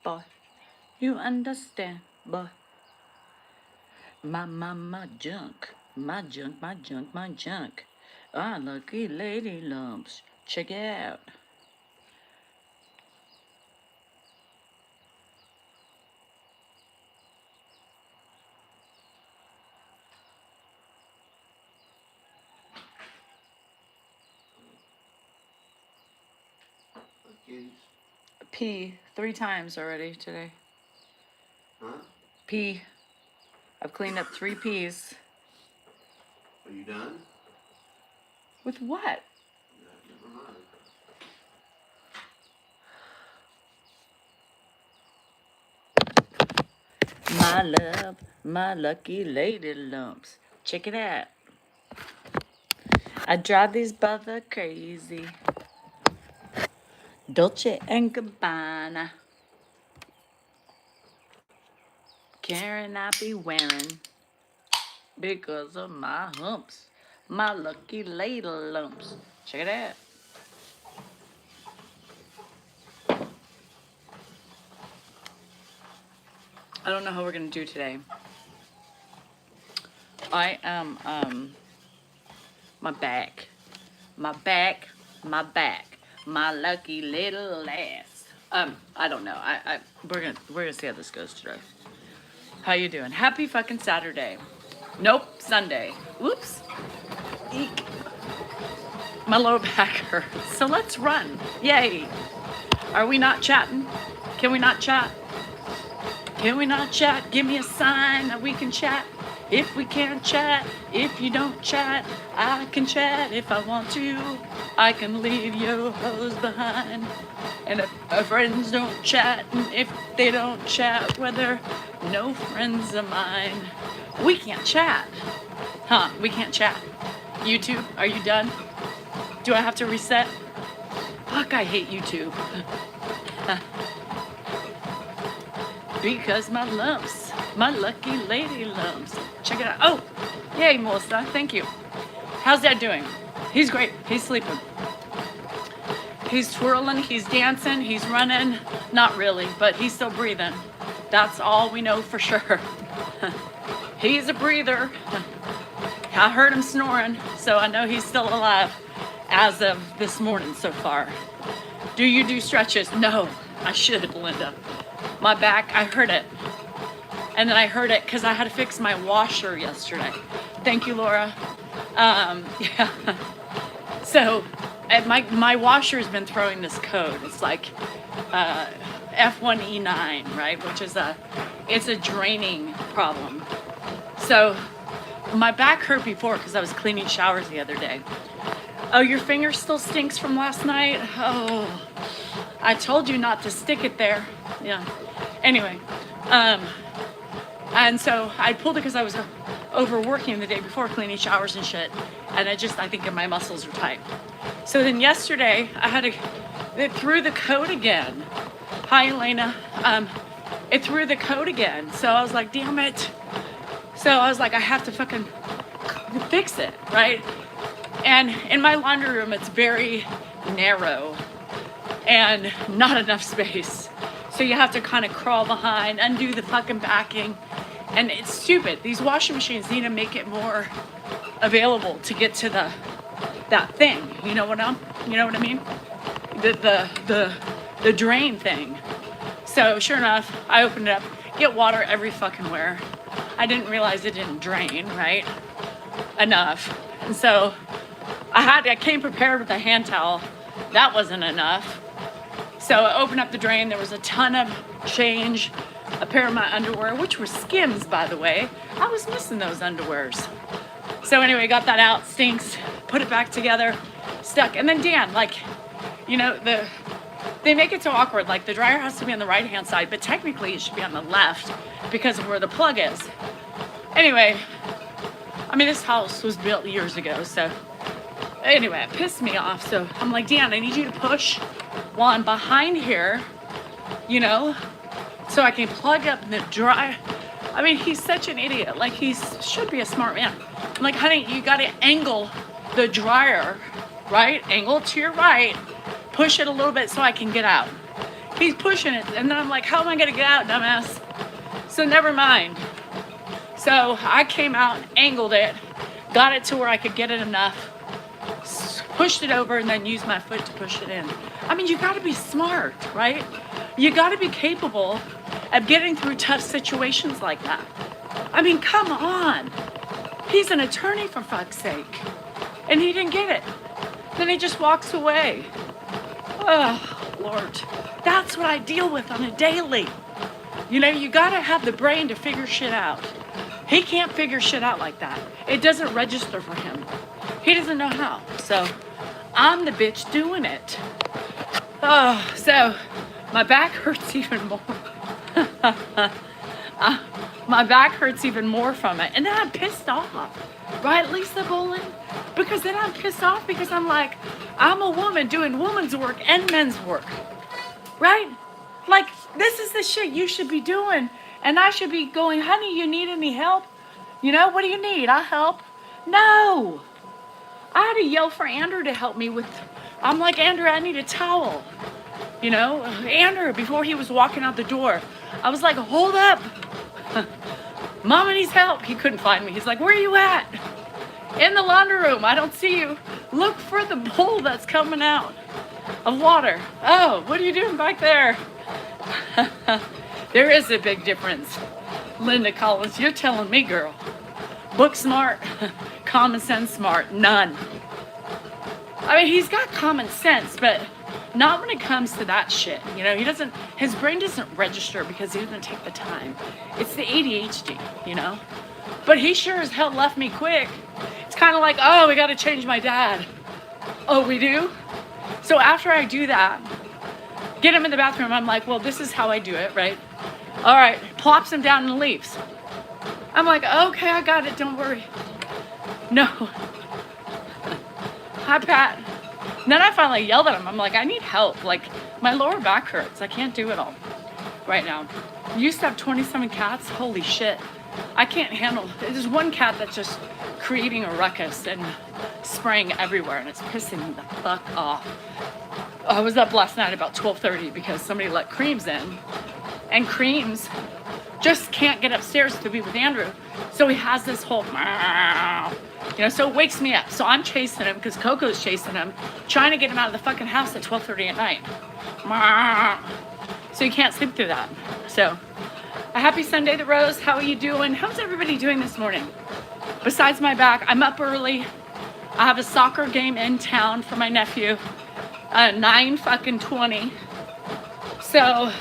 boy. You understand, boy. My junk. My junk, my junk, my junk. Ah, lucky lady lumps. Check it out. Pee 3 times already today. Huh? Pee. I've cleaned up 3 peas. Are you done? With what? Never mind. My love, my lucky lady lumps. Check it out. I drive these brother crazy. Dolce and Gabbana. Karen I be wearing because of my humps. My lucky lady lumps. Check it out. I don't know how we're gonna do today. I am my back. My back, my back. My lucky little ass. I don't know. We're gonna see how this goes today. How you doing? Happy fucking Saturday. Nope, Sunday. Whoops. Eek. My lower back hurts. So let's run. Yay. Are we not chatting? Can we not chat? Can we not chat? Give me a sign that we can chat. If we can't chat, if you don't chat, I can chat if I want to. I can leave your hoes behind. And if our friends don't chat, and if they don't chat, well, they're no friends of mine. We can't chat. Huh, we can't chat. YouTube, are you done? Do I have to reset? Fuck, I hate YouTube. Because my lumps, my lucky lady lumps. Check it out. Oh, yay, Melissa. Thank you. How's Dad doing? He's great. He's sleeping. He's twirling. He's dancing. He's running. Not really, but he's still breathing. That's all we know for sure. He's a breather. I heard him snoring, so I know he's still alive as of this morning so far. Do you do stretches? No, I should, Belinda. My back, I hurt it. And then I hurt it because I had to fix my washer yesterday. Thank you, Laura. Yeah. So my washer's been throwing this code. It's like F1E9, right? Which is it's a draining problem. So my back hurt before because I was cleaning showers the other day. Oh, your finger still stinks from last night? Oh, I told you not to stick it there. Yeah. Anyway, and so I pulled it because I was overworking the day before cleaning showers and shit. And I think my muscles are tight. So then yesterday it threw the code again. Hi, Elena. It threw the code again. So I was like, damn it. So I was like, I have to fucking fix it, right? And in my laundry room, it's very narrow and not enough space. So you have to kind of crawl behind, undo the fucking backing. And it's stupid. These washing machines need to make it more available to get to that thing. You know what I mean? The drain thing. So sure enough, I opened it up, get water every fucking where. I didn't realize it didn't drain, right? Enough. And so I came prepared with a hand towel. That wasn't enough. So I opened up the drain. There was a ton of change, a pair of my underwear, which were Skims, by the way. I was missing those underwears. So anyway, got that out, stinks, put it back together, stuck. And then Dan, they make it so awkward. Like the dryer has to be on the right-hand side, but technically it should be on the left because of where the plug is. Anyway, this house was built years ago, so anyway, it pissed me off. So I'm like, Dan, I need you to push while I'm behind here, so I can plug up the dryer. He's such an idiot. Like, he should be a smart man. I'm like, honey, you got to angle the dryer, right? Angle to your right, push it a little bit so I can get out. He's pushing it. And then I'm like, how am I going to get out, dumbass? So never mind. So I came out and angled it, got it to where I could get it enough, pushed it over, and then used my foot to push it in. I mean, you got to be smart, right? You got to be capable of getting through tough situations like that. I mean, come on. He's an attorney, for fuck's sake. And he didn't get it. Then he just walks away. Oh, Lord. That's what I deal with on a daily. You know, you gotta have the brain to figure shit out. He can't figure shit out like that. It doesn't register for him. He doesn't know how. So, I'm the bitch doing it. Oh, so, my back hurts even more. My back hurts even more from it. And then I'm pissed off. Right, Lisa Bolin? Because then I'm pissed off because I'm like, I'm a woman doing woman's work and men's work. Right? Like, this is the shit you should be doing. And I should be going, honey, you need any help? You know, what do you need? I'll help. No. I had to yell for Andrew to help me with, I'm like, Andrew, I need a towel. You know, Andrew, before he was walking out the door, I was like, hold up. Mama needs help. He couldn't find me. He's like, where are you at? In the laundry room. I don't see you. Look for the bowl that's coming out of water. Oh, what are you doing back there? There is a big difference. Linda Collins, you're telling me, girl. Book smart, common sense smart, none. I mean, he's got common sense, but not when it comes to that shit. You know, his brain doesn't register because he doesn't take the time. It's the ADHD, you know? But he sure as hell left me quick. It's kind of like, oh, we got to change my dad. Oh, we do? So after I do that, get him in the bathroom, I'm like, well, this is how I do it, right? All right, plops him down and leaves. I'm like, okay, I got it, don't worry. No. Hi, Pat. And then I finally yelled at him. I'm like, I need help. Like, my lower back hurts. I can't do it all right now. Used to have 27 cats. Holy shit. I can't handle. There's one cat that's just creating a ruckus and spraying everywhere, and it's pissing me the fuck off. I was up last night about 12:30 because somebody let Creams in, and Creams just can't get upstairs to be with Andrew. So he has this whole, you know, so it wakes me up. So I'm chasing him because Coco's chasing him, trying to get him out of the fucking house at 12:30 at night. So you can't sleep through that. So, a happy Sunday, the Rose. How are you doing? How's everybody doing this morning? Besides my back, I'm up early. I have a soccer game in town for my nephew, 9:20. So,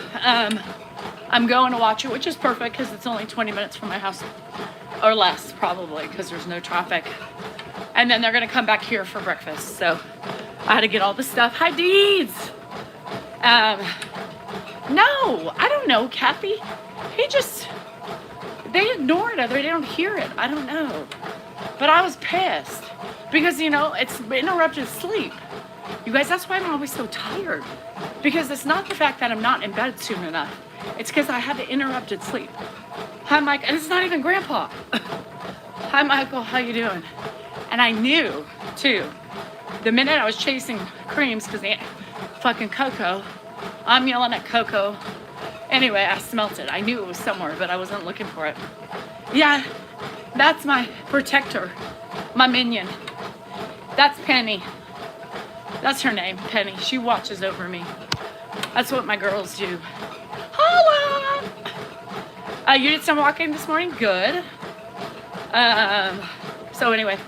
I'm going to watch it, which is perfect because it's only 20 minutes from my house, or less probably because there's no traffic. And then they're gonna come back here for breakfast. So I had to get all the stuff. Hi, Deeds. No, I don't know, Kathy. They ignore it or they don't hear it. I don't know. But I was pissed because, you know, it's interrupted sleep. You guys, that's why I'm always so tired. Because it's not the fact that I'm not in bed soon enough. It's because I had to interrupted sleep. Hi, Mike. And it's not even Grandpa. Hi, Michael. How you doing? And I knew, too, the minute I was chasing Creams because fucking Coco, I'm yelling at Coco. Anyway, I smelt it. I knew it was somewhere, but I wasn't looking for it. Yeah, that's my protector, my minion. That's Penny. That's her name, Penny. She watches over me. That's what my girls do. Holla! You did some walking this morning? Good. So anyway,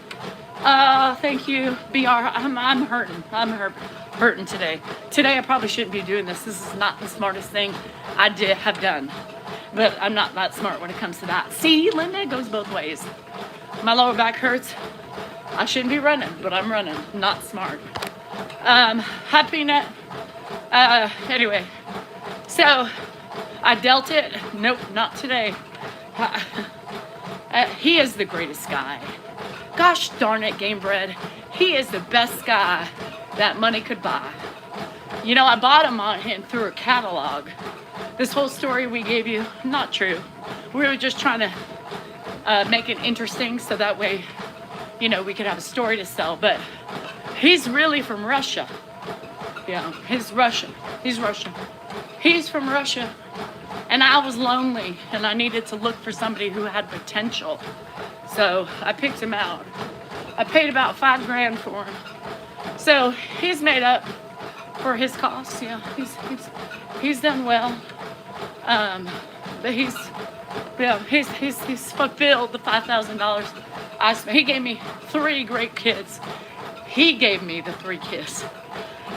thank you, BR. I'm hurting. I'm hurting today. Today I probably shouldn't be doing this. This is not the smartest thing I have done. But I'm not that smart when it comes to that. See, Linda, it goes both ways. My lower back hurts. I shouldn't be running, but I'm running. Not smart. Hi, Peanut. Anyway, so I dealt it. Nope, not today. He is the greatest guy. Gosh darn it, Game Bread. He is the best guy that money could buy. You know, I bought him on him through a catalog. This whole story we gave you, not true. We were just trying to make it interesting so that way, you know, we could have a story to sell. But he's really from Russia. Yeah, he's Russian. He's Russian. He's from Russia, and I was lonely, and I needed to look for somebody who had potential. So I picked him out. I paid about $5,000 for him. So he's made up for his costs. Yeah, he's done well. But he's fulfilled the $5,000 I spent. He gave me 3 great kids. He gave me the 3 kids.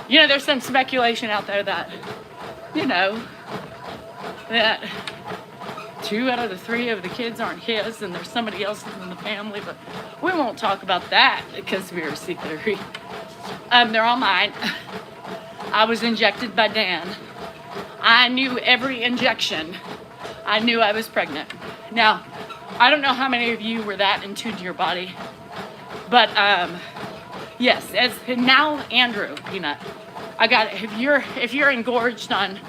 You know, there's some speculation out there that, you know, that 2 out of the 3 of the kids aren't his and there's somebody else in the family, but we won't talk about that conspiracy theory. They're all mine. I was injected by Dan. I knew every injection. I knew I was pregnant. Now, I don't know how many of you were that in tune to your body, but yes, as now Andrew Peanut, I got it. If you're engorged on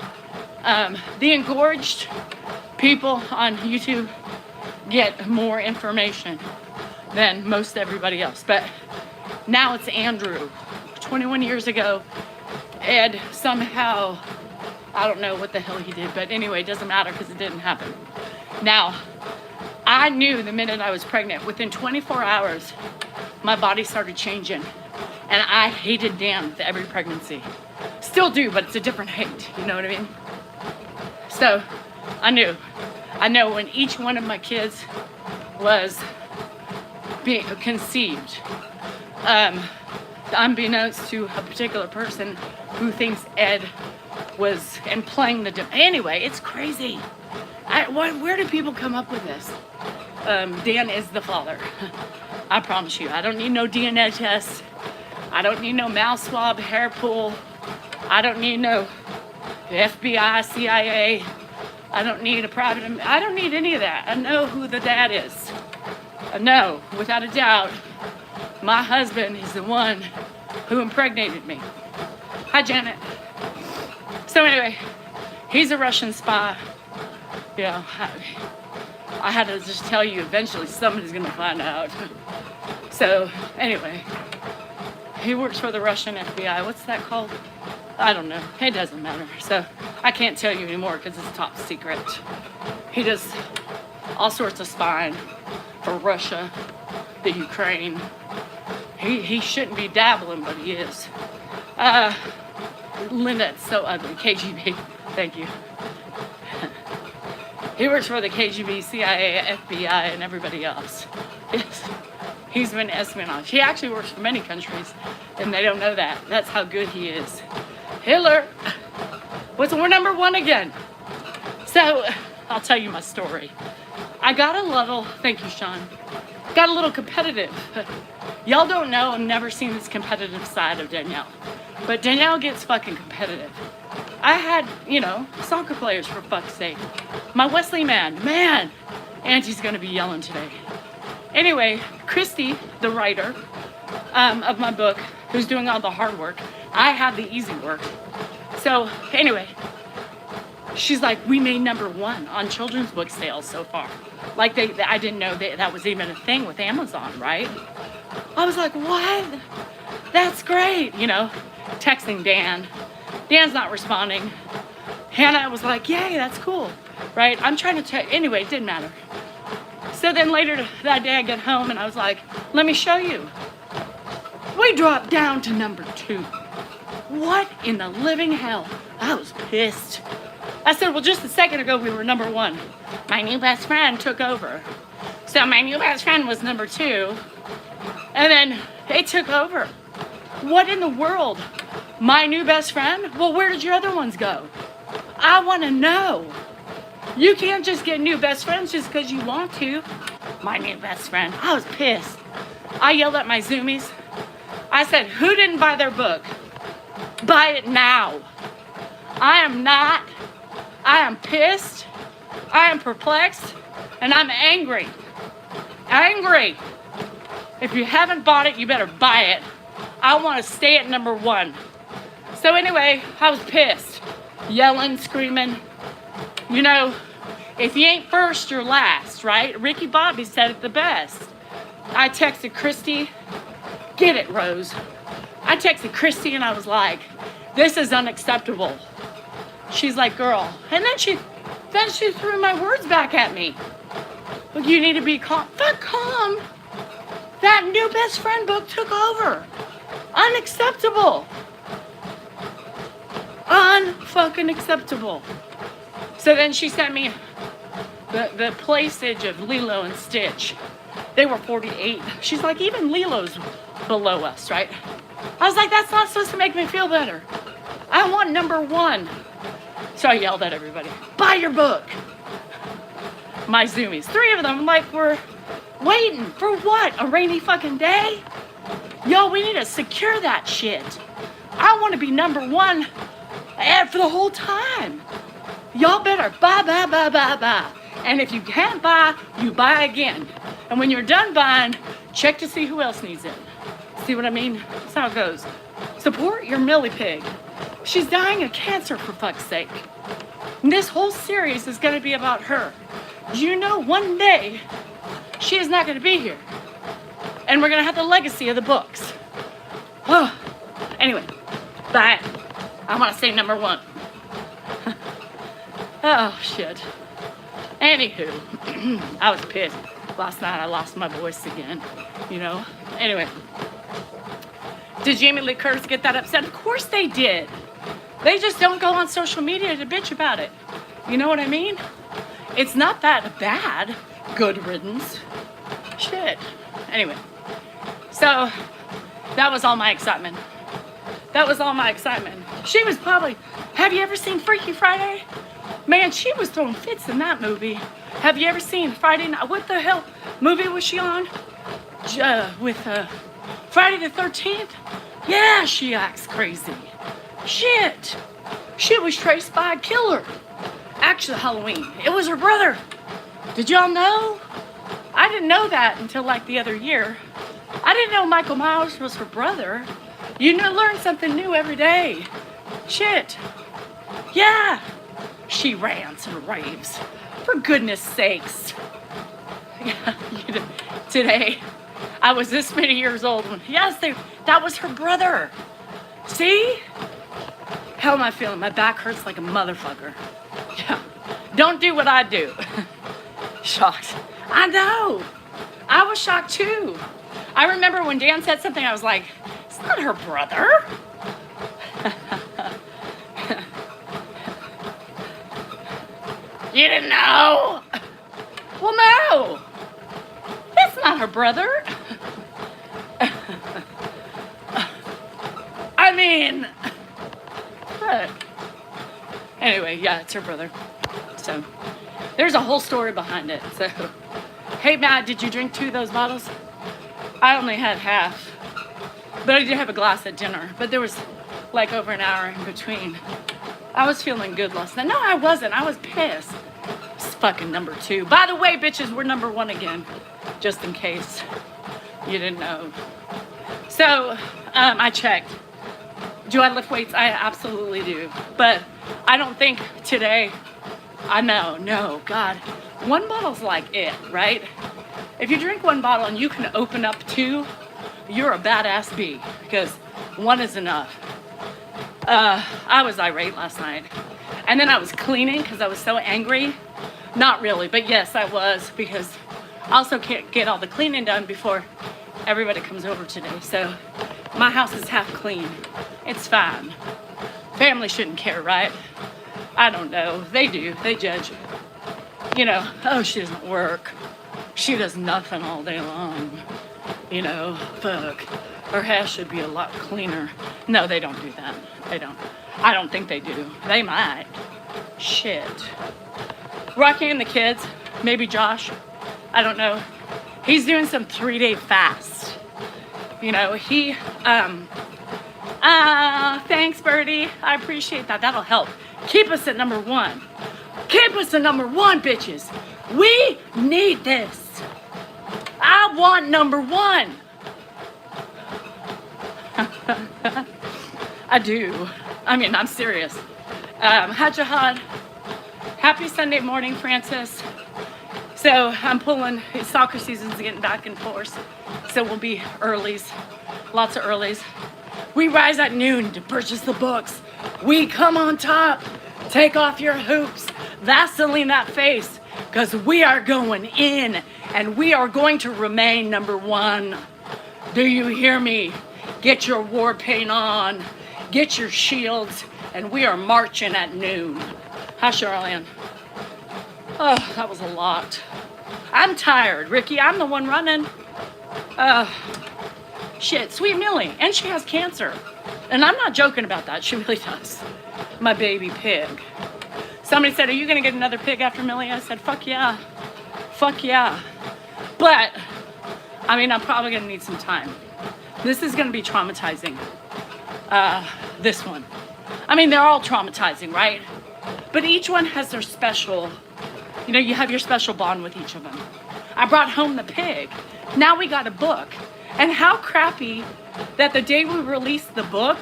the engorged people on YouTube get more information than most everybody else, but now it's Andrew. 21 years ago, Ed somehow, I don't know what the hell he did, but anyway, it doesn't matter because it didn't happen. Now, I knew the minute I was pregnant, within 24 hours, my body started changing. And I hated Dan with every pregnancy. Still do, but it's a different hate, you know what I mean? So, I know when each one of my kids was being conceived, unbeknownst to a particular person who thinks Ed was and playing the anyway, it's crazy. Where do people come up with this? Dan is the father. I promise you. I don't need no DNA test. I don't need no mouth swab, hair pull. I don't need no FBI, CIA. I don't need I don't need any of that. I know who the dad is. I know, without a doubt, my husband is the one who impregnated me. Hi, Janet. So anyway, he's a Russian spy. You know, I had to just tell you, eventually somebody's gonna find out. So anyway, he works for the Russian FBI. What's that called? I don't know. It doesn't matter. So I can't tell you anymore because it's top secret. He does all sorts of spying for Russia, the Ukraine. He shouldn't be dabbling, but he is. Linda, it's so ugly. KGB. Thank you. He works for the KGB, CIA, FBI, and everybody else. Yes. He's been espionage. He actually works for many countries, and they don't know that. That's how good he is. Hitler. We're number 1 again. So, I'll tell you my story. I got a little, thank you, Sean, got a little competitive. Y'all don't know, I've never seen this competitive side of Danielle. But Danielle gets fucking competitive. I had, you know, soccer players for fuck's sake. My Wesley man, Auntie's gonna be yelling today. Anyway, Christy, the writer of my book, who's doing all the hard work, I have the easy work. So anyway, she's like, we made number 1 on children's book sales so far. Like I didn't know that was even a thing with Amazon, right? I was like, what? That's great, you know, texting Dan. Dan's not responding. Hannah was like, yay, that's cool, right? I'm trying to anyway, it didn't matter. So then later that day I get home and I was like, let me show you. We dropped down to number 2. What in the living hell? I was pissed. I said, well, just a second ago we were number 1. My new best friend took over. So my new best friend was number 2. And then it took over. What in the world? My new best friend? Well, where did your other ones go? I want to know. You can't just get new best friends just because you want to. My new best friend. I was pissed. I yelled at my Zoomies. I said, who didn't buy their book? Buy it now. I am pissed. I am perplexed. And I'm angry. Angry. If you haven't bought it, you better buy it. I want to stay at number 1. So anyway, I was pissed. Yelling, screaming. You know, if you ain't first, you're last, right? Ricky Bobby said it the best. I texted Christy. Get it, Rose. I texted Christy and I was like, this is unacceptable. She's like, girl. And then she threw my words back at me. Well, you need to be calm. Fuck calm. That new best friend book took over. Unacceptable. Unfucking acceptable. So then she sent me the playsage of Lilo and Stitch. They were 48. She's like, even Lilo's below us, right? I was like, that's not supposed to make me feel better. I want number 1. So I yelled at everybody, buy your book. My Zoomies, 3 of them, like, were waiting for what? A rainy fucking day? Yo, we need to secure that shit. I want to be number 1 for the whole time. Y'all better buy. And if you can't buy, you buy again. And when you're done buying, check to see who else needs it. See what I mean? That's how it goes. Support your Millie Pig. She's dying of cancer, for fuck's sake. And this whole series is going to be about her. You know, one day, she is not going to be here. And we're going to have the legacy of the books. Oh, anyway, bye. I want to say number 1. Oh, shit. Anywho, I was pissed. Last night I lost my voice again, you know. Anyway, did Jamie Lee Curtis get that upset? Of course they did. They just don't go on social media to bitch about it. You know what I mean? It's not that bad. Good riddance. Shit. Anyway, so that was all my excitement. She was probably, have you ever seen Freaky Friday? Man, she was throwing fits in that movie. Have you ever seen Friday Night? What the hell movie was she on? With Friday the 13th? Yeah, she acts crazy. Shit. She was traced by a killer. Actually, Halloween. It was her brother. Did y'all know? I didn't know that until like the other year. I didn't know Michael Myers was her brother. You learn something new every day. Shit. Yeah. She rants and raves. For goodness sakes. Today, I was this many years old when, yes, that was her brother. See? How am I feeling? My back hurts like a motherfucker. Yeah. Don't do what I do. Shocked. I know. I was shocked too. I remember when Dan said something, I was like, it's not her brother. You didn't know? Well, no. That's not her brother. I mean, what? Anyway, yeah, it's her brother. So, there's a whole story behind it. So, hey, Matt, did you drink 2 of those bottles? I only had half. But I did have a glass at dinner. But there was like over an hour in between. I was feeling good last night. No, I wasn't. I was pissed. It's fucking number 2. By the way, bitches, we're number 1 again. Just in case you didn't know. So, I checked. Do I lift weights? I absolutely do. But I don't think today, no, God. 1 bottle's like it, right? If you drink 1 bottle and you can open up 2, you're a badass bee. Because 1 is enough. I was irate last night. And then I was cleaning because I was so angry. Not really, but yes, I was. Because I also can't get all the cleaning done before everybody comes over today. So my house is half clean. It's fine. Family shouldn't care, right? I don't know. They do. They judge. You know, oh, she doesn't work. She does nothing all day long. You know, fuck. Her house should be a lot cleaner. No, they don't do that. They don't. I don't think they do. They might. Shit. Rocky and the kids, maybe Josh, I don't know. He's doing some 3-day fast. You know, he, thanks, Birdie. I appreciate that. That'll help. Keep us at number 1. Keep us at number 1, bitches. We need this. I want number 1. I do. I mean, I'm serious. Hajahad, happy Sunday morning, Francis. So I'm pulling, soccer season's getting back in force. So we'll be earlies, lots of earlies. We rise at noon to purchase the books. We come on top. Take off your hoops. Vaseline that face. Because we are going in. And we are going to remain number one. Do you hear me? Get your war paint on. Get your shields. And we are marching at noon. Hi, Charlene. Oh, that was a lot. I'm tired, Ricky. I'm the one running. Shit, sweet Millie. And she has cancer. And I'm not joking about that. She really does. My baby pig. Somebody said, are you going to get another pig after Millie? I said, fuck yeah. Fuck yeah. But, I mean, I'm probably going to need some time. This is going to be traumatizing. This one. I mean, they're all traumatizing, right? But each one has their special, you know, you have your special bond with each of them. I brought home the pig. Now we got a book. And how crappy that the day we released the book,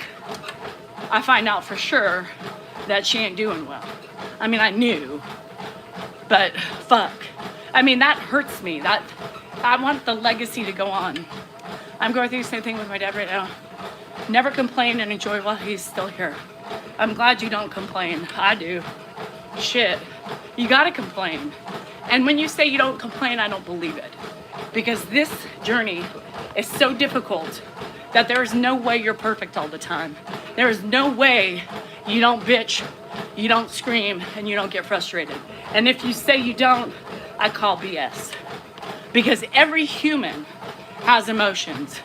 I find out for sure that she ain't doing well. I mean, I knew, but fuck. I mean, that hurts me. That I want the legacy to go on. I'm going through the same thing with my dad right now. Never complain and enjoy while he's still here. I'm glad you don't complain. I do. Shit. You gotta complain. And when you say you don't complain, I don't believe it. Because this journey is so difficult that there is no way you're perfect all the time. There is no way you don't bitch, you don't scream, and you don't get frustrated. And if you say you don't, I call BS. Because every human has emotions.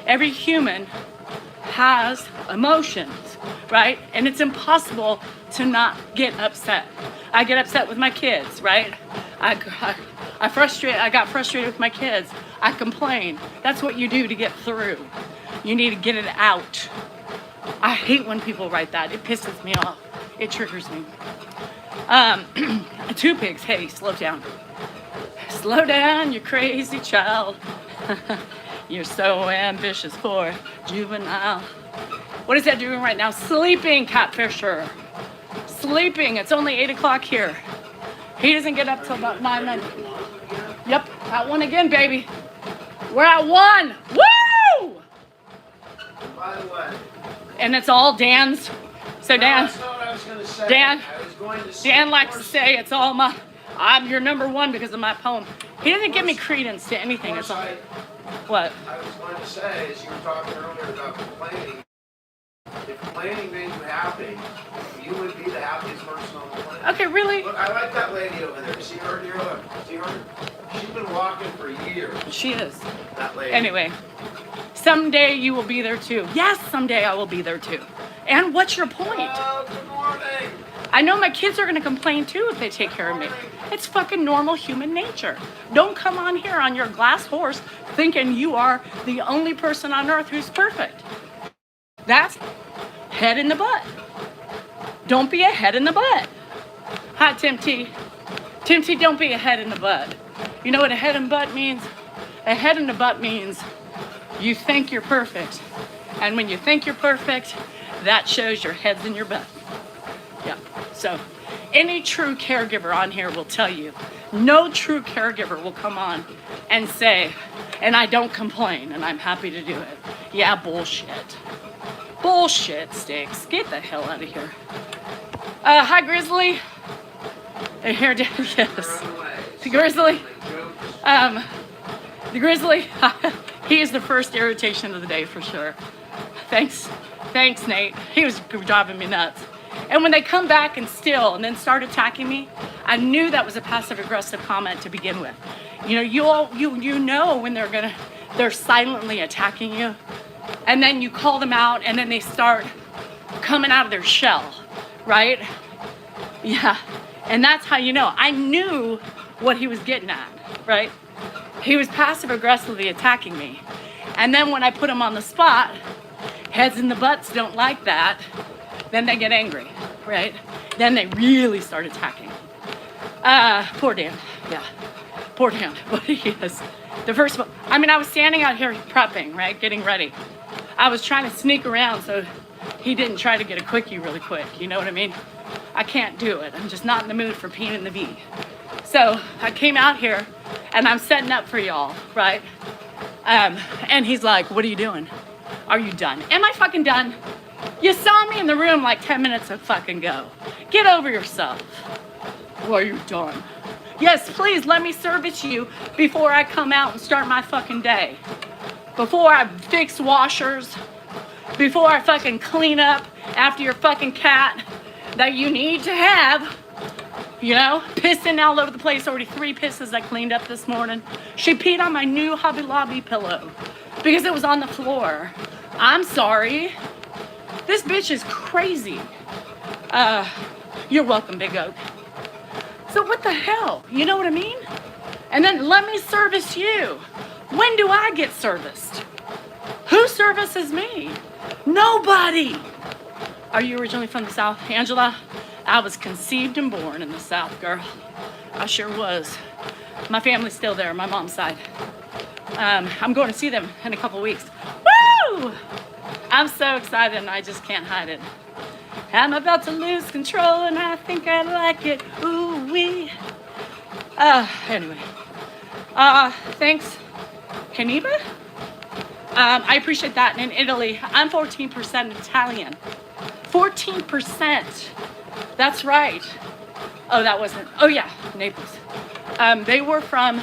Every human has emotions, right? And it's impossible to not get upset. I get upset with my kids, right? I got frustrated with my kids. I complain. That's what you do to get through. You need to get it out. I hate when people write that. It pisses me off. It triggers me. 2 pigs. Hey, slow down. Slow down, you crazy child. You're so ambitious for juvenile. What is that doing right now? Sleeping, Catfisher. Sleeping. It's only 8 o'clock here. He doesn't get up till about 9. Yep, at 1 again, baby. We're at 1. Woo! By the way. And it's all Dan's. So Dan, That's not what I was going to say. Dan, I was going to say Dan likes to say it's all my. I'm your number one because of my poem. He doesn't give me credence to anything. It's all. What? I was going to say, as you were talking earlier about complaining, if complaining made you happy, you would be the happiest person on the planet. Okay, really? Look, I like that lady over there. See her here? Look. See her? She's been walking for years. She is. That lady. Anyway, someday you will be there too. Yes, someday I will be there too. And what's your point? Good morning. I know my kids are going to complain too if they take care of me. It's fucking normal human nature. Don't come on here on your glass horse thinking you are the only person on earth who's perfect. That's head in the butt. Don't be a head in the butt. Hi, Tim T. Tim T, don't be a head in the butt. You know what a head in the butt means? A head in the butt means you think you're perfect. And when you think you're perfect, that shows your head's in your butt. Yeah. So any true caregiver on here will tell you, no true caregiver will come on and say, and I don't complain and I'm happy to do it. Yeah, bullshit. Bullshit, Sticks. Get the hell out of here. Hi, Grizzly. Here, yes. The Grizzly. The Grizzly. He is the first irritation of the day for sure. Thanks, Nate. He was driving me nuts. And when they come back and still and then start attacking me, I knew that was a passive aggressive comment to begin with. You know, you know when they're silently attacking you, and then you call them out, and then they start coming out of their shell, right? Yeah, and that's how you know. I knew what he was getting at, right? He was passive aggressively attacking me, and then when I put him on the spot, heads in the butts don't like that. Then they get angry, right? Then they really start attacking. Poor Dan. Yeah, poor Dan. But he is. The first one, I mean, I was standing out here prepping, right? Getting ready. I was trying to sneak around so he didn't try to get a quickie really quick. You know what I mean? I can't do it. I'm just not in the mood for peeing in the V. So I came out here and I'm setting up for y'all, right? And he's like, what are you doing? Are you done? Am I fucking done? You saw me in the room like 10 minutes ago. Get over yourself. Well, you're done. Yes, please let me service you before I come out and start my fucking day. Before I fix washers. Before I fucking clean up after your fucking cat that you need to have. You know, pissing all over the place. Already 3 pisses I cleaned up this morning. She peed on my new Hobby Lobby pillow because it was on the floor. I'm sorry. This bitch is crazy. You're welcome, Big Oak. So what the hell? You know what I mean? And then let me service you. When do I get serviced? Who services me? Nobody. Are you originally from the South, Angela? I was conceived and born in the South, girl. I sure was. My family's still there, my mom's side. I'm going to see them in a couple weeks. Woo! I'm so excited and I just can't hide it. I'm about to lose control and I think I like it. Ooh wee. Anyway. Thanks, Caniba. I appreciate that. And in Italy, I'm 14% Italian. 14%. That's right. Oh, that wasn't. Oh, yeah, Naples. They were from.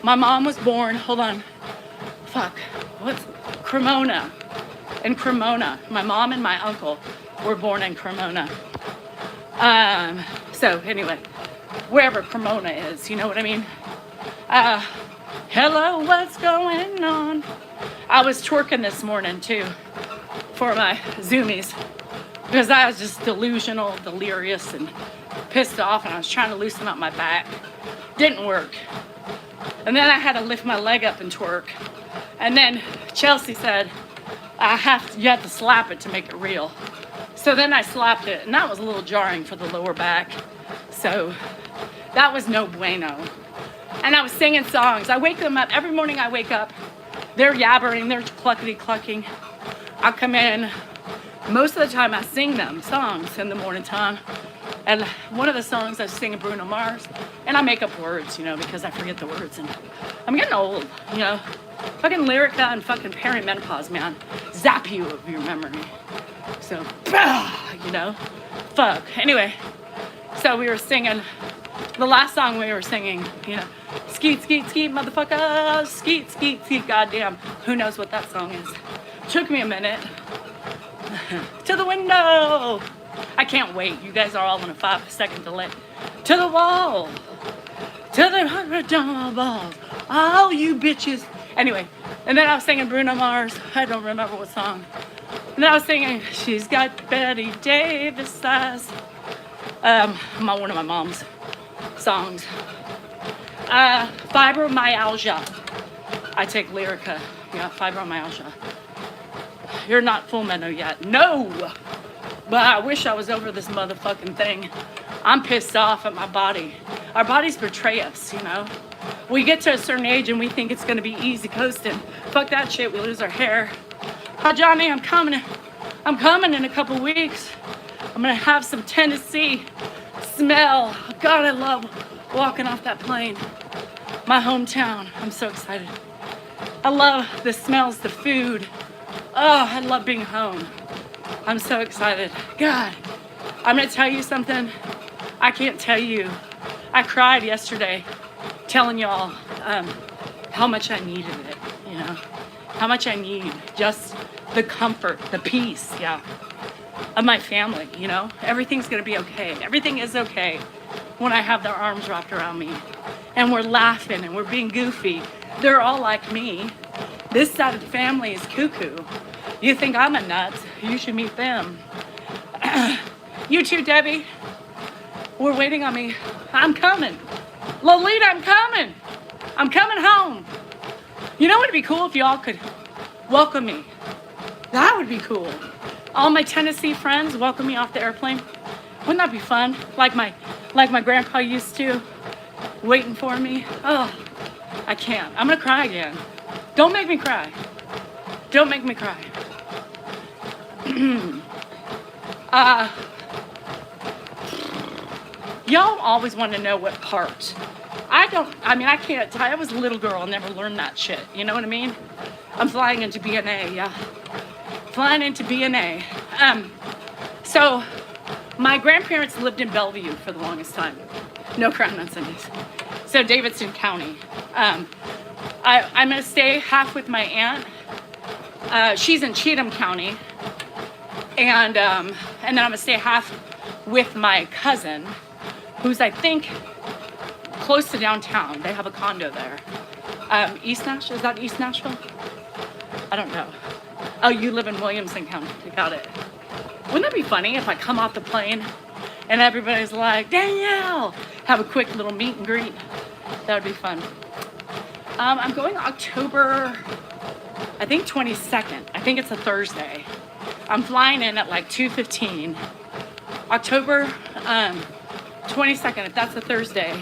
My mom was born. Hold on. Fuck. What's Cremona? In Cremona. My mom and my uncle were born in Cremona. So anyway, wherever Cremona is, you know what I mean? Hello, what's going on? I was twerking this morning too for my zoomies because I was just delusional, delirious, and pissed off, and I was trying to loosen up my back. Didn't work. And then I had to lift my leg up and twerk. And then Chelsea said, you have to slap it to make it real. So then I slapped it, and that was a little jarring for the lower back. So that was no bueno. And I was singing songs. I wake them up. Every morning I wake up, they're yabbering, they're cluckety-clucking. I come in. Most of the time I sing them songs in the morning time. And one of the songs I was singing Bruno Mars. And I make up words, you know, because I forget the words. And I'm getting old, you know. Fucking Lyrica and fucking perimenopause, man. Zap you of your memory. So, you know. Fuck. Anyway, so we were singing. The last song we were singing, you know, skeet, skeet, skeet, motherfucker, skeet, skeet, skeet, goddamn. Who knows what that song is? Took me a minute. To the window. I can't wait. You guys are all on a 5-second delay. To the wall. To the $100 balls. All you bitches. Anyway, and then I was singing Bruno Mars. I don't remember what song. And then I was singing, she's got Betty Davis eyes. One of my mom's songs. Fibromyalgia. I take Lyrica. Yeah, fibromyalgia. You're not full meno yet. No! But I wish I was over this motherfucking thing. I'm pissed off at my body. Our bodies betray us, you know? We get to a certain age and we think it's gonna be easy coasting. Fuck that shit, we lose our hair. Hi, Johnny, I'm coming. I'm coming in a couple weeks. I'm gonna have some Tennessee smell. God, I love walking off that plane. My hometown. I'm so excited. I love the smells, the food. Oh, I love being home. I'm so excited. God, I'm gonna tell you something. I can't tell you. I cried yesterday telling y'all how much I needed it, you know? How much I need just the comfort, the peace, yeah, of my family, you know? Everything's gonna be okay. Everything is okay when I have their arms wrapped around me and we're laughing and we're being goofy. They're all like me. This side of the family is cuckoo. You think I'm a nut, you should meet them. You too, Debbie. We're waiting on me. I'm coming. Lolita, I'm coming. I'm coming home. You know what would be cool if y'all could welcome me? That would be cool. All my Tennessee friends welcome me off the airplane. Wouldn't that be fun? Like my grandpa used to, waiting for me. Oh, I can't. I'm gonna cry again. Don't make me cry. Don't make me cry. Y'all always want to know what part. I can't tell. I was a little girl, never learned that shit. You know what I mean? I'm flying into BNA, yeah. flying into BNA. So my grandparents lived in Bellevue for the longest time. No Crown on Sundays. So Davidson County. I'm gonna stay half with my aunt. She's in Cheatham County. And then I'm gonna stay half with my cousin, who's I think close to downtown. They have a condo there. East Nashville, is that East Nashville? I don't know. Oh, you live in Williamson County, got it. Wouldn't that be funny if I come off the plane and everybody's like, Danielle, have a quick little meet and greet? That would be fun. I'm going October, I think 22nd. I think it's a Thursday. I'm flying in at like 2:15. October 22nd, if that's a Thursday.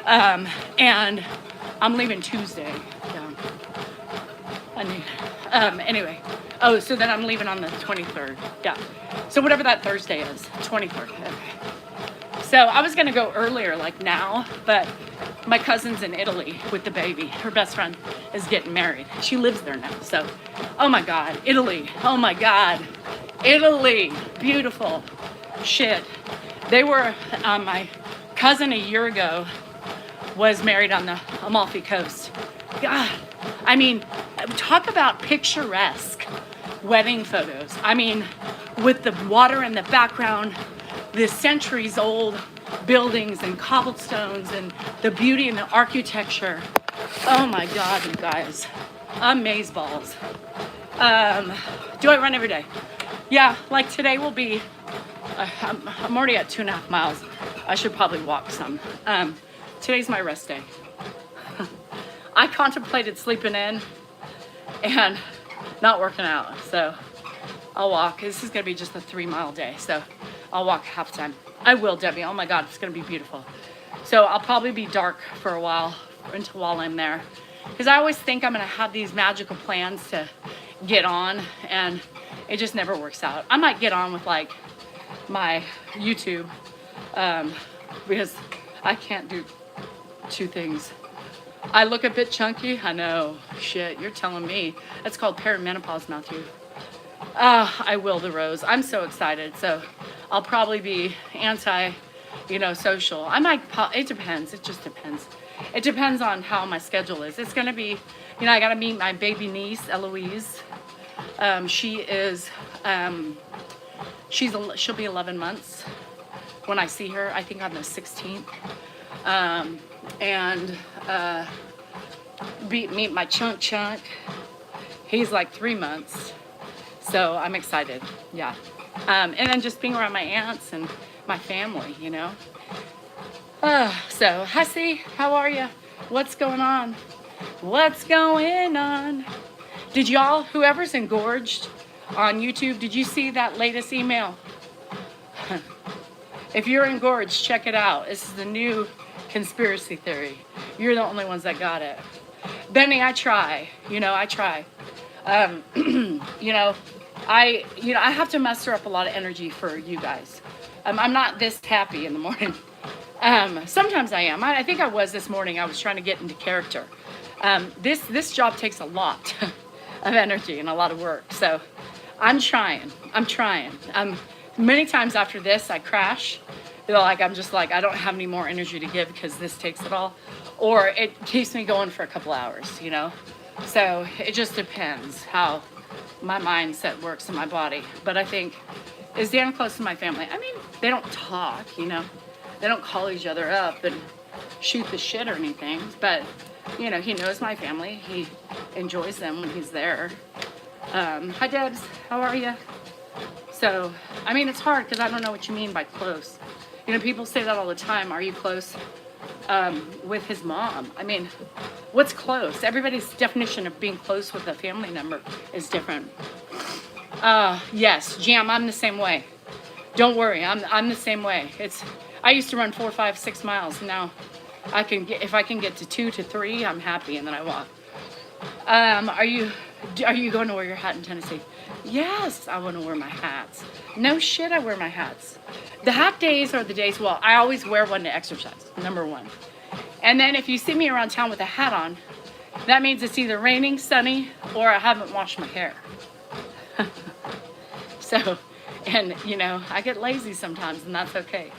And I'm leaving Tuesday. Yeah. Anyway. Oh, so then I'm leaving on the 23rd. Yeah. So whatever that Thursday is, 23rd. Okay. So I was gonna go earlier, like now, but my cousin's in Italy with the baby. Her best friend is getting married. She lives there now. So, oh my God, Italy. Oh my God, Italy. Beautiful shit. They were, my cousin a year ago was married on the Amalfi Coast. God, I mean, talk about picturesque wedding photos. I mean, with the water in the background, the centuries old buildings and cobblestones and the beauty and the architecture. Oh my God, you guys. Amazeballs. Do I run every day? Yeah, like today will be, I'm already at 2.5 miles. I should probably walk some. Today's my rest day. I contemplated sleeping in and not working out, so I'll walk. This is gonna be just a 3-mile day, so I'll walk half time. I will, Debbie. Oh my God, it's gonna be beautiful. So I'll probably be dark for a while, while I'm there, because I always think I'm gonna have these magical plans to get on, and it just never works out. I might get on with like my YouTube, because I can't do 2 things. I look a bit chunky. I know. Shit, you're telling me. That's called perimenopause, Matthew. I will the rose. I'm so excited. So I'll probably be social. I might, it depends. It just depends. It depends on how my schedule is. It's going to be, I got to meet my baby niece, Eloise. She is, she'll be 11 months when I see her, I think on the 16th. Meet my chunk. He's like 3 months, so I'm excited. Yeah. And then just being around my aunts and my family, So Hussy, how are you? What's going on? Did y'all, whoever's engorged on YouTube, did you see that latest email? If you're engorged, check it out. This is the new conspiracy theory. You're the only ones that got it. Benny, I try. I try. I have to muster up a lot of energy for you guys. I'm not this happy in the morning. Sometimes I am. I think I was this morning. I was trying to get into character. This job takes a lot of energy and a lot of work. So I'm trying. Many times after this, I crash. I'm just like, I don't have any more energy to give because this takes it all. Or it keeps me going for a couple hours, So it just depends how my mindset works in my body. But I think, is Dan close to my family? I mean, they don't talk, They don't call each other up and shoot the shit or anything. But, he knows my family. He enjoys them when he's there. Hi, Debs. How are you? So, I mean, it's hard because I don't know what you mean by close. People say that all the time. Are you close with his mom? I mean, what's close? Everybody's definition of being close with a family member is different. Yes, Jam, I'm the same way. Don't worry, I'm the same way. I used to run 4, 5, 6 miles. Now, if I can get to 2 to 3, I'm happy, and then I walk. Are you going to wear your hat in Tennessee? Yes, I want to wear my hats. No shit, I wear my hats. The hat days are the days, I always wear one to exercise, number one. And then if you see me around town with a hat on, that means it's either raining, sunny, or I haven't washed my hair. So, and you know, I get lazy sometimes, and that's okay.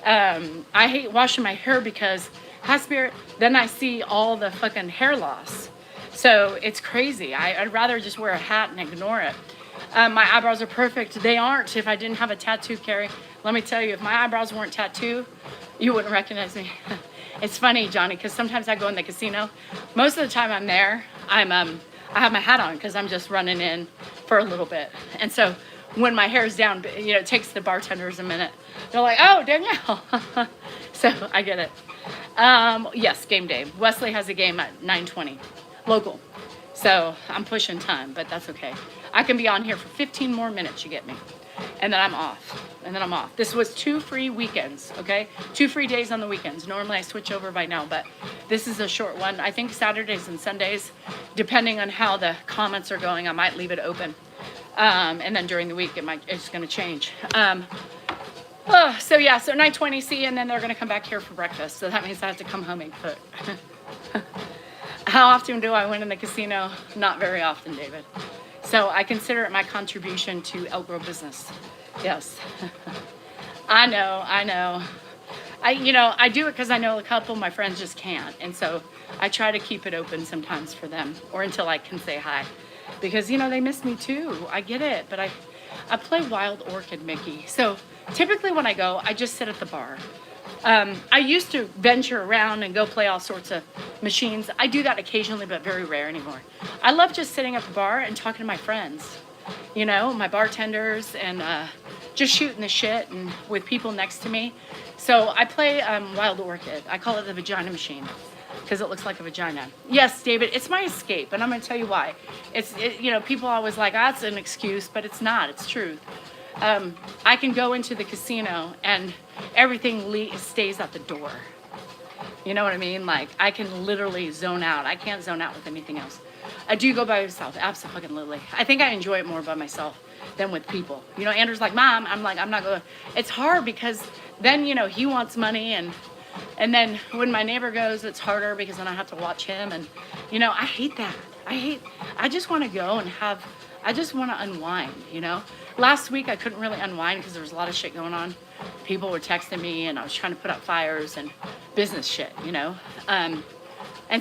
I hate washing my hair because, high spirit, then I see all the fucking hair loss. So it's crazy. I'd rather just wear a hat and ignore it. My eyebrows are perfect. They aren't if I didn't have a tattoo, Carrie. Let me tell you, if my eyebrows weren't tattooed, you wouldn't recognize me. It's funny, Johnny, because sometimes I go in the casino. Most of the time I'm there, I have my hat on because I'm just running in for a little bit. And so when my hair's down, you know, it takes the bartenders a minute. They're like, oh, Danielle. So I get it. Yes, game day. Wesley has a game at 9:20, local. So I'm pushing time, but that's okay. I can be on here for 15 more minutes, you get me. And then I'm off. This was 2 free weekends, okay? 2 free days on the weekends. Normally I switch over by now, but this is a short one. I think Saturdays and Sundays, depending on how the comments are going, I might leave it open. And then during the week, it's gonna change. So yeah, so 9:20, see, and then they're gonna come back here for breakfast. So that means I have to come home and cook. How often do I win in the casino? Not very often, David. So I consider it my contribution to Elk Grove business. Yes. I know. I do it because I know a couple of my friends just can't. And so I try to keep it open sometimes for them, or until I can say hi. Because, you know, they miss me too. I get it. But I play Wild Orchid, Mickey. So typically when I go, I just sit at the bar. I used to venture around and go play all sorts of machines. I do that occasionally, but very rare anymore. I love just sitting at the bar and talking to my friends, you know, my bartenders, and just shooting the shit and with people next to me. So I play Wild Orchid. I call it the vagina machine because it looks like a vagina. Yes, David, it's my escape, and I'm going to tell you why. You know, people always like, that's an excuse, but it's not. It's truth. I can go into the casino and everything stays at the door. You know what I mean? Like, I can literally zone out. I can't zone out with anything else. I do go by myself, absolutely. I think I enjoy it more by myself than with people. You know, Andrew's like, Mom, I'm like, I'm not going. It's hard because then, you know, he wants money, and then when my neighbor goes, it's harder because then I have to watch him, and, you know, I hate that. I just want to go and I just want to unwind, you know? Last week, I couldn't really unwind because there was a lot of shit going on. People were texting me, and I was trying to put out fires and business shit, you know? And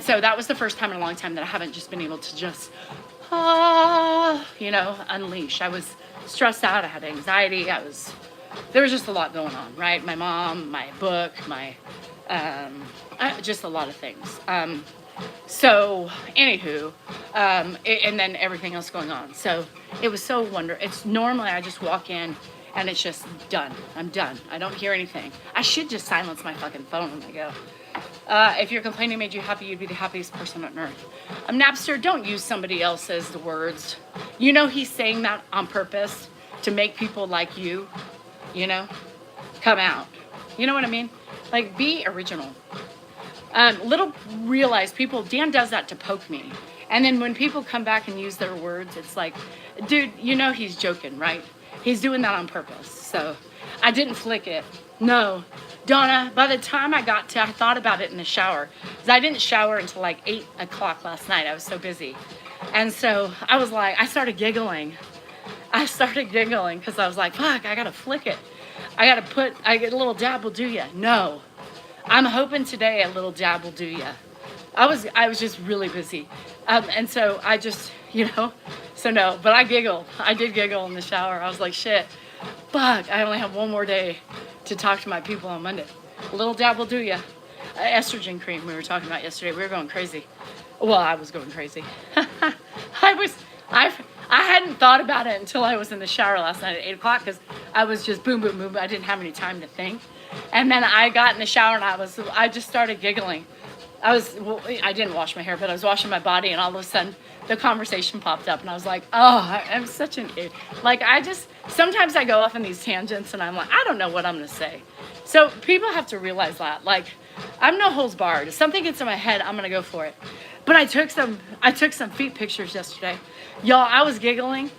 so that was the first time in a long time that I haven't just been able to just, you know, unleash. I was stressed out. I had anxiety. There was just a lot going on, right? My mom, my book, just a lot of things. So, anywho, and then everything else going on. So it was so wonderful. It's normally I just walk in and it's just done. I'm done. I don't hear anything. I should just silence my fucking phone when I go. If your complaining made you happy, you'd be the happiest person on earth. Napster, don't use somebody else's words. You know he's saying that on purpose to make people like you, you know, come out. You know what I mean? Like, be original. Little realize people, Dan does that to poke me. And then when people come back and use their words, it's like, dude, you know he's joking, right? He's doing that on purpose. So I didn't flick it. No. Donna, by the time I thought about it in the shower. Because I didn't shower until like 8 o'clock last night. I was so busy. And so I was like, I started giggling because I was like, fuck, I got to flick it. I get a little dab will do ya. No. I'm hoping today a little dab will do ya. I was just really busy. And so I just, you know, so no, but I giggled. I did giggle in the shower. I was like, shit, fuck, I only have one more day to talk to my people on Monday. A little dab will do ya. Estrogen cream we were talking about yesterday. We were going crazy. Well, I was going crazy. I hadn't thought about it until I was in the shower last night at 8 o'clock because I was just boom, boom, boom. I didn't have any time to think. And then I got in the shower and I just started giggling. I didn't wash my hair, but I was washing my body, and all of a sudden the conversation popped up, and I was like, oh, I'm such an idiot. Like, sometimes I go off on these tangents, and I'm like, I don't know what I'm going to say. So people have to realize that. Like, I'm no holds barred. If something gets in my head, I'm going to go for it. But I took some feet pictures yesterday. Y'all, I was giggling.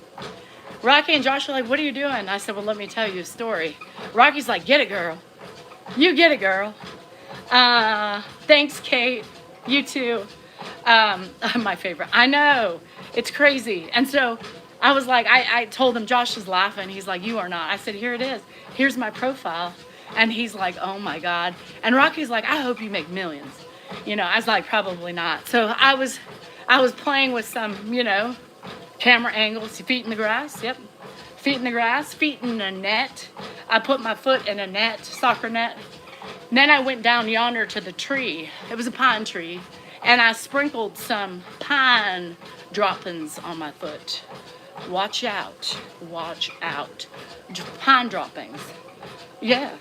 Rocky and Josh are like, what are you doing? I said, well, let me tell you a story. Rocky's like, get it, girl. You get it, girl. Thanks, Kate. You too. My favorite. I know. It's crazy. And so I was like, I told him, Josh is laughing. He's like, you are not. I said, here it is. Here's my profile. And he's like, oh my God. And Rocky's like, I hope you make millions. You know, I was like, probably not. So I was playing with some, you know, camera angles, feet in the grass. Yep. Feet in the grass, feet in a net. I put my foot in a net, soccer net. And then I went down yonder to the tree. It was a pine tree. And I sprinkled some pine droppings on my foot. Watch out. Watch out. Pine droppings. Yeah.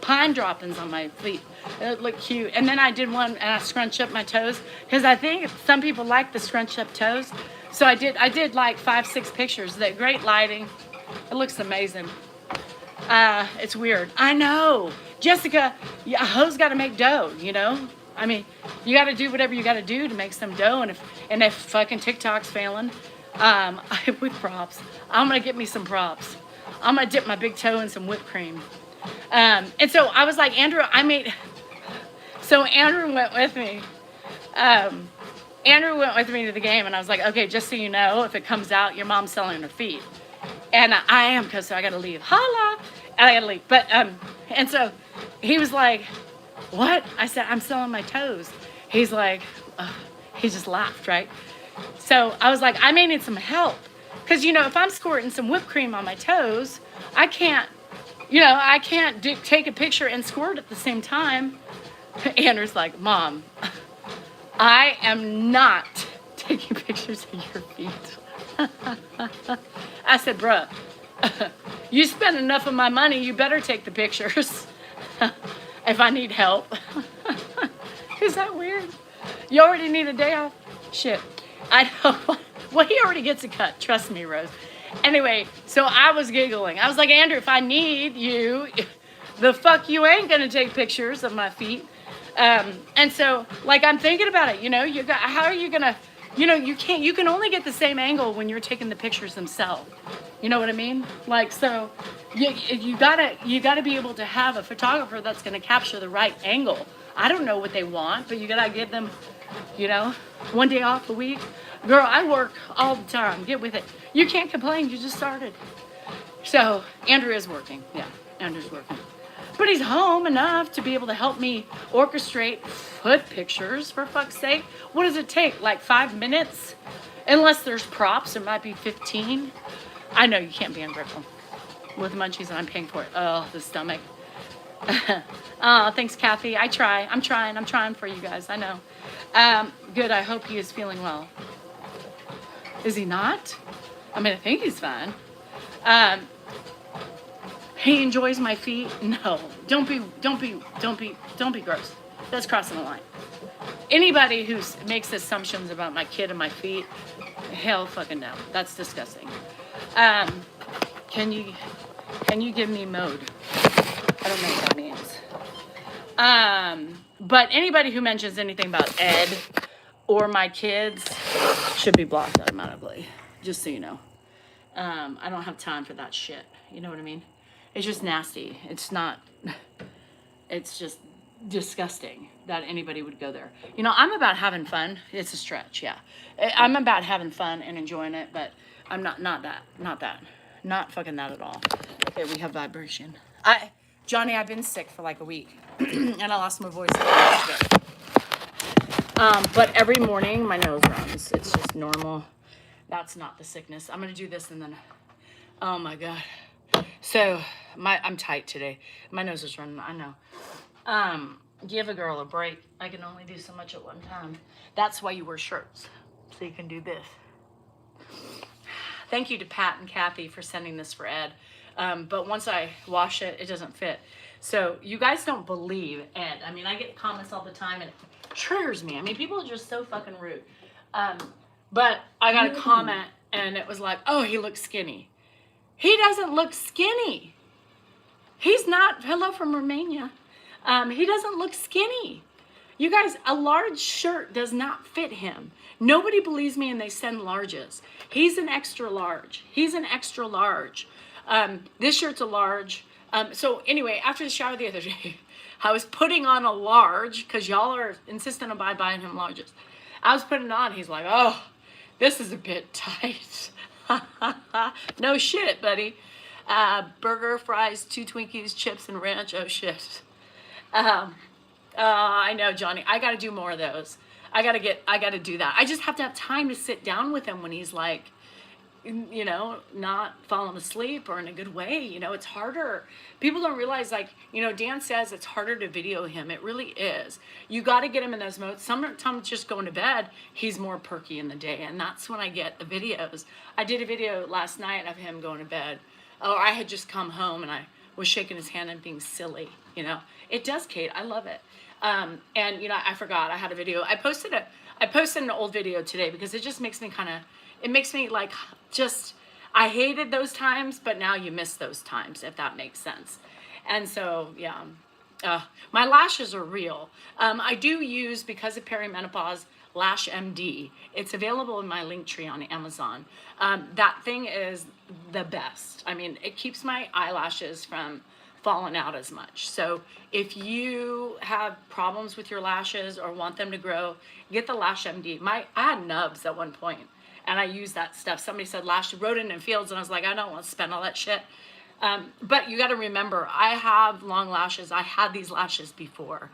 Pine droppings on my feet. It looked cute. And then I did one and I scrunched up my toes. Because I think some people like the scrunched up toes. So I did like 5-6 pictures. That great lighting. It looks amazing. It's weird. I know. Jessica, a hoe's got to make dough, you know? I mean, you got to do whatever you got to do to make some dough. And if fucking TikTok's failing, with props, I'm going to get me some props. I'm going to dip my big toe in some whipped cream. And so I was like, Andrew, so Andrew went with me. Andrew went with me to the game, and I was like, okay, just so you know, if it comes out, your mom's selling her feet. And I am, because so I got to leave. Holla! And I got to leave. But, and so he was like, what? I said, I'm selling my toes. He's like, he just laughed, right? So I was like, I may need some help. Because, you know, if I'm squirting some whipped cream on my toes, I can't take a picture and squirt at the same time. Andrew's like, Mom, I am not taking pictures of your feet. I said, bruh, you spend enough of my money, you better take the pictures if I need help. Is that weird? You already need a day off? Shit. I know. Well, he already gets a cut. Trust me, Rose. Anyway, so I was giggling. I was like, Andrew, if I need you, the fuck you ain't gonna take pictures of my feet. And so, like, I'm thinking about it, you know, how are you gonna, you know, you can only get the same angle when you're taking the pictures themselves. You know what I mean? Like, so you gotta be able to have a photographer that's gonna capture the right angle. I don't know what they want, but you gotta give them, you know, one day off a week. Girl, I work all the time. Get with it. You can't complain. You just started. So Andrew is working. Yeah, Andrew's working. But he's home enough to be able to help me orchestrate foot pictures, for fuck's sake. What does it take? Like 5 minutes? Unless there's props, it might be 15. I know you can't be ungrateful. With munchies and I'm paying for it. Oh, the stomach. Oh, thanks, Kathy. I try. I'm trying for you guys. I know. Good. I hope he is feeling well. Is he not? I mean, I think he's fine. He enjoys my feet. No, don't be gross. That's crossing the line. Anybody who makes assumptions about my kid and my feet, hell fucking no. That's disgusting. Can you give me mode? I don't know what that means. But anybody who mentions anything about Ed or my kids should be blocked automatically. Just so you know. I don't have time for that shit. You know what I mean? It's just nasty. It's just disgusting that anybody would go there. You know, I'm about having fun. It's a stretch, yeah. I'm about having fun and enjoying it, but I'm not fucking that at all. Okay, we have vibration. Johnny, I've been sick for like a week, and I lost my voice. But every morning my nose runs. It's just normal. That's not the sickness. I'm gonna do this and then, oh my God. So I'm tight today. My nose is running, I know. Give a girl a break. I can only do so much at one time. That's why you wear shirts, so you can do this. Thank you to Pat and Kathy for sending this for Ed. But once I wash it, it doesn't fit. So you guys don't believe Ed. I mean, I get comments all the time and it triggers me. I mean, people are just so fucking rude. But I got a comment and it was like, oh, he looks skinny. He doesn't look skinny. He's not, hello from Romania. He doesn't look skinny. You guys, a large shirt does not fit him. Nobody believes me and they send larges. He's an extra large. He's an extra large. This shirt's a large. So anyway, after the shower the other day, I was putting on a large because y'all are insistent on buying him larges. I was putting it on. He's like, oh, this is a bit tight. No shit, buddy. Burger, fries, 2 Twinkies, chips, and ranch. Oh shit. Um, I know, Johnny. I got to do more of those. I got to do that. I just have to have time to sit down with him when he's like, not falling asleep or in a good way. It's harder. People don't realize, like, Dan says it's harder to video him. It really is. You got to get him in those modes. Sometimes just going to bed, he's more perky in the day. And that's when I get the videos. I did a video last night of him going to bed. Oh, I had just come home and I was shaking his hand and being silly. It does, Kate. I love it. And I forgot I had a video. I posted an old video today because it just makes me it makes me like, I hated those times, but now you miss those times, if that makes sense. And so, yeah, my lashes are real. I do use, because of perimenopause, Lash MD. It's available in my link tree on Amazon. That thing is the best. I mean, it keeps my eyelashes from falling out as much. So if you have problems with your lashes or want them to grow, get the Lash MD. I had nubs at one point, and I used that stuff. Somebody said lash rodent in fields, and I was like, I don't want to spend all that shit. But you got to remember, I have long lashes. I had these lashes before.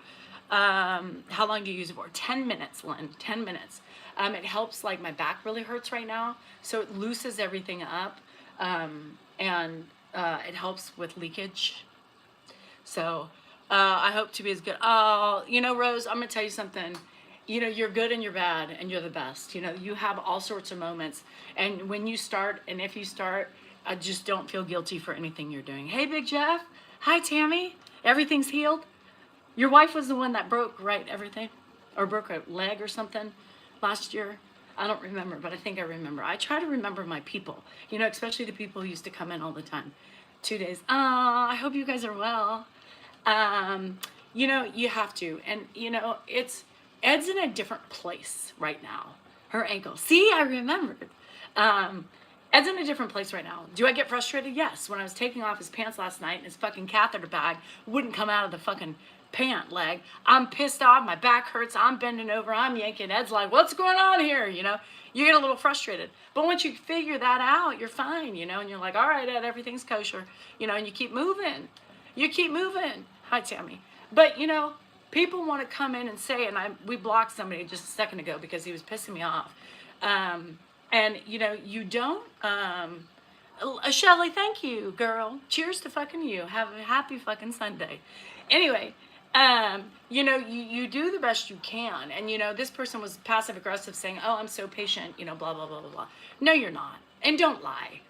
How long do you use it for? 10 minutes, Lynn, 10 minutes. It helps, like, my back really hurts right now, so it loosens everything up, and it helps with leakage. So I hope to be as good. Oh, Rose, I'm going to tell you something. You're good and you're bad and you're the best. You have all sorts of moments. And when you start, and if you start, just don't feel guilty for anything you're doing. Hey, Big Jeff. Hi, Tammy. Everything's healed. Your wife was the one that broke, right, everything? Or broke a leg or something last year. I don't remember, but I think I remember. I try to remember my people, especially the people who used to come in all the time. 2 days. Oh, I hope you guys are well. You have to. And, Ed's in a different place right now. Her ankle. See, I remembered. Ed's in a different place right now. Do I get frustrated? Yes. When I was taking off his pants last night and his fucking catheter bag wouldn't come out of the fucking pant leg, I'm pissed off. My back hurts. I'm bending over. I'm yanking. Ed's like, what's going on here? You get a little frustrated. But once you figure that out, you're fine, and you're like, all right, Ed, everything's kosher, and you keep moving. You keep moving. Hi, Tammy. But, people want to come in and say, and we blocked somebody just a second ago because he was pissing me off. And, you don't, Shelly, thank you, girl. Cheers to fucking you. Have a happy fucking Sunday. Anyway, you do the best you can. And, this person was passive aggressive saying, oh, I'm so patient, blah, blah, blah, blah, blah. No, you're not. And don't lie.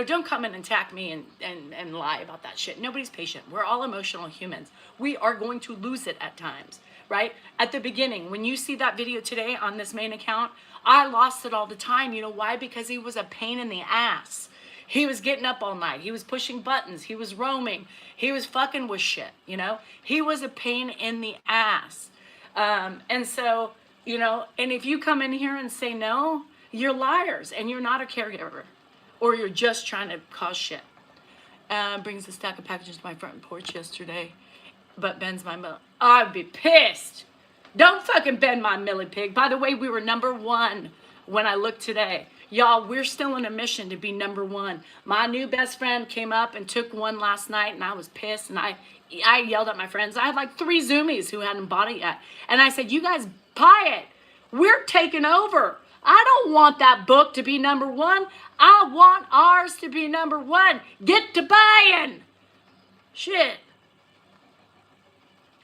Don't come in and attack me and lie about that shit. Nobody's patient. We're all emotional humans. We are going to lose it at times, right? At the beginning, when you see that video today on this main account, I lost it all the time. You know why? Because he was a pain in the ass. He was getting up all night. He was pushing buttons. He was roaming. He was fucking with shit, He was a pain in the ass. And so, and if you come in here and say no, you're liars and you're not a caregiver. Or you're just trying to cause shit. Brings a stack of packages to my front porch yesterday. But bends my milk. I'd be pissed. Don't fucking bend my millie pig. By the way, we were #1 when I looked today. Y'all, we're still on a mission to be #1. My new best friend came up and took one last night, and I was pissed. And I yelled at my friends. I had like 3 Zoomies who hadn't bought it yet. And I said, you guys buy it. We're taking over. I don't want that book to be #1. I want ours to be #1. Get to buying. Shit.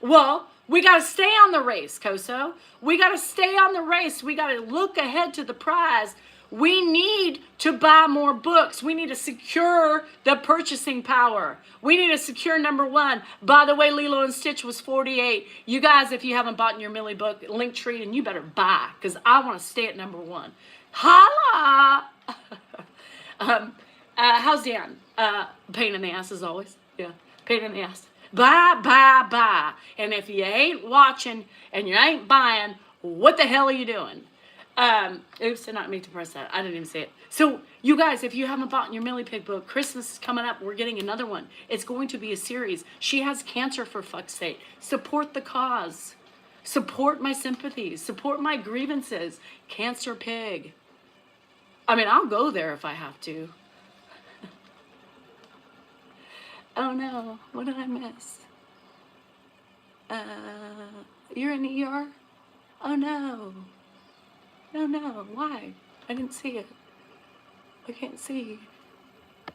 Well, we got to stay on the race, Koso. We got to stay on the race. We got to look ahead to the prize. We need to buy more books. We need to secure the purchasing power. We need to secure #1. By the way, Lilo and Stitch was 48. You guys, if you haven't bought your Millie book, link tree, and you better buy, because I want to stay at #1. Holla! How's Dan? Pain in the ass as always. Yeah, pain in the ass. Buy. And if you ain't watching and you ain't buying, what the hell are you doing? Oops, did not mean to press that. I didn't even say it. So, you guys, if you haven't bought your Millie Pig book, Christmas is coming up. We're getting another one. It's going to be a series. She has cancer, for fuck's sake. Support the cause. Support my sympathies. Support my grievances. Cancer Pig. I mean, I'll go there if I have to. Oh no, what did I miss? You're in the ER? Oh no. No, no, why? I didn't see it. I can't see.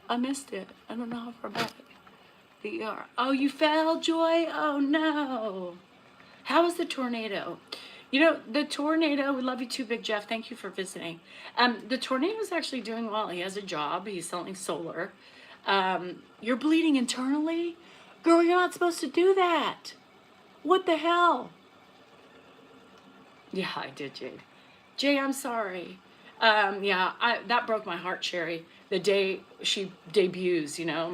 I missed it. I don't know how far back. The ER. Oh, you fell, Joy? Oh no. How was the tornado? You know, the tornado, we love you too, Big Jeff. Thank you for visiting. The tornado is actually doing well. He has a job. He's selling solar. You're bleeding internally? Girl, you're not supposed to do that. What the hell? Yeah, I did, Jade. Jay, I'm sorry. Yeah, that broke my heart, Sherry. The day she debuts, you know,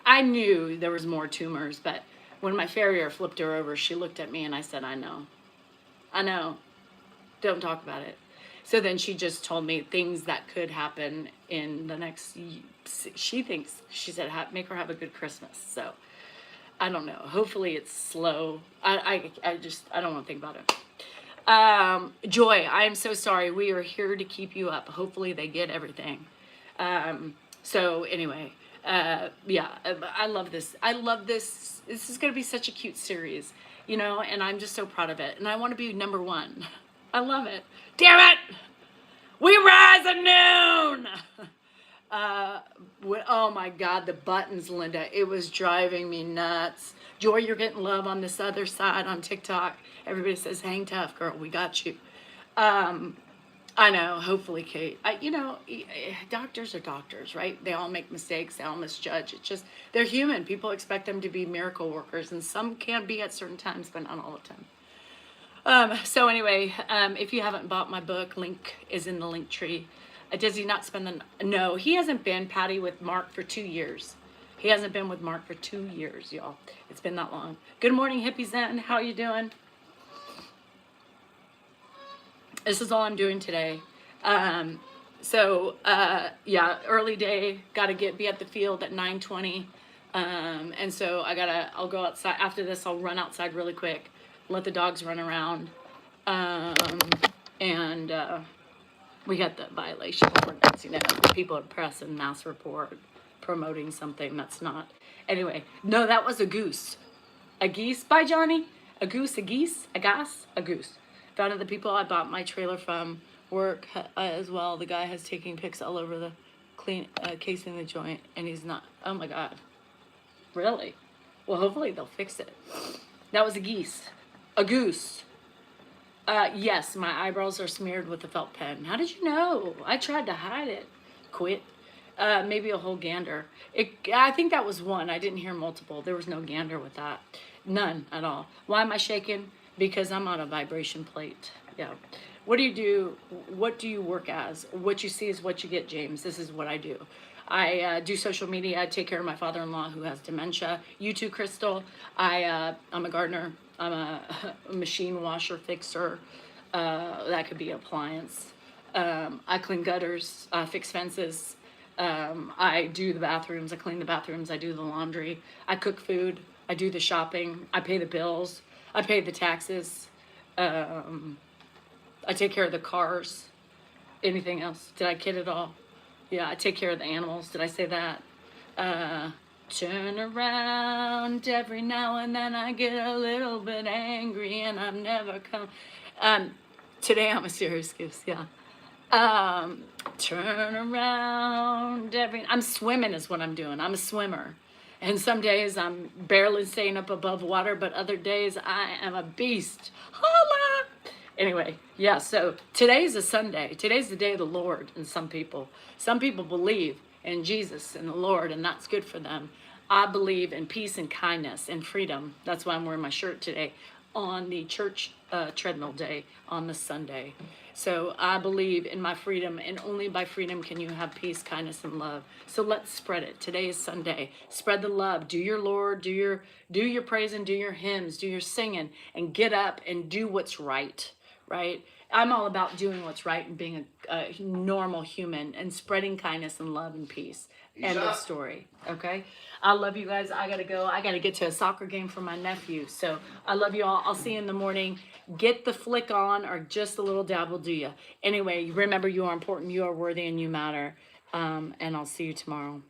I knew there was more tumors, but when my farrier flipped her over, she looked at me and I said, I know, don't talk about it. So then she just told me things that could happen in the next, she said, make her have a good Christmas. So I don't know. Hopefully it's slow. I don't want to think about it. Joy, I am so sorry. We are here to keep you up. Hopefully they get everything. So anyway, yeah, I love this. I love this. This is going to be such a cute series, you know, and I'm just so proud of it. And I want to be #1. I love it. Damn it! We rise at noon! Oh my God, the buttons, Linda. It was driving me nuts. Joy, you're getting love on this other side on TikTok. Everybody says, hang tough, girl. We got you. I know, hopefully, Kate. Doctors are doctors, right? They all make mistakes. They all misjudge. It's just, they're human. People expect them to be miracle workers, and some can be at certain times, but not all the time. So anyway, if you haven't bought my book, link is in the link tree. Does he not spend the... No, he hasn't been, Patty, with Mark for 2 years. He hasn't been with Mark for 2 years, y'all. It's been that long. Good morning, Hippie Zen. How you doing? This is all I'm doing today. Yeah, early day. Got to be at the field at 9:20. And so I'll go outside. After this, I'll run outside really quick. Let the dogs run around. We got the violation ordinance, you know, people are pressing mass report, promoting something that's not. Anyway, no, that was a goose. A geese. Bye, Johnny. A goose, a geese, a goss, a goose. Found the people I bought my trailer from work as well. The guy has taking pics all over the casing the joint, and he's not. Oh my God. Really? Well, hopefully they'll fix it. That was a geese. A goose. Yes, my eyebrows are smeared with a felt pen. How did you know? I tried to hide it. Quit. Maybe a whole gander. I think that was one. I didn't hear multiple. There was no gander with that. None at all. Why am I shaking? Because I'm on a vibration plate. Yeah. What do you do? What do you work as? What you see is what you get, James. This is what I do. I do social media. I take care of my father-in-law who has dementia. You too, Crystal. I'm a gardener. I'm a machine washer fixer. That could be appliance. I clean gutters, fix fences. I do the bathrooms. I clean the bathrooms. I do the laundry. I cook food. I do the shopping. I pay the bills. I pay the taxes. I take care of the cars. Anything else? Did I kid it all? Yeah, I take care of the animals. Did I say that? Turn around every now and then I get a little bit angry and I've never come. Today I'm a serious goose, yeah. Turn around I'm swimming is what I'm doing. I'm a swimmer. And some days I'm barely staying up above water, but other days I am a beast. Holla! Anyway, yeah, so today's a Sunday. Today's the day of the Lord, and some people believe in Jesus and the Lord, and that's good for them. I believe in peace and kindness and freedom. That's why I'm wearing my shirt today on the church treadmill day on the Sunday. So I believe in my freedom, and only by freedom can you have peace, kindness, and love. So let's spread it. Today is Sunday. Spread the love. Do your Lord, do your praise, and do your hymns, do your singing, and get up and do what's right, right? I'm all about doing what's right and being a normal human and spreading kindness and love and peace. End of story. Okay. I love you guys. I gotta go. I gotta get to a soccer game for my nephew. So I love you all. I'll see you in the morning. Get the flick on, or just a little dab will do you. Anyway, remember, you are important, you are worthy, and you matter. And I'll see you tomorrow.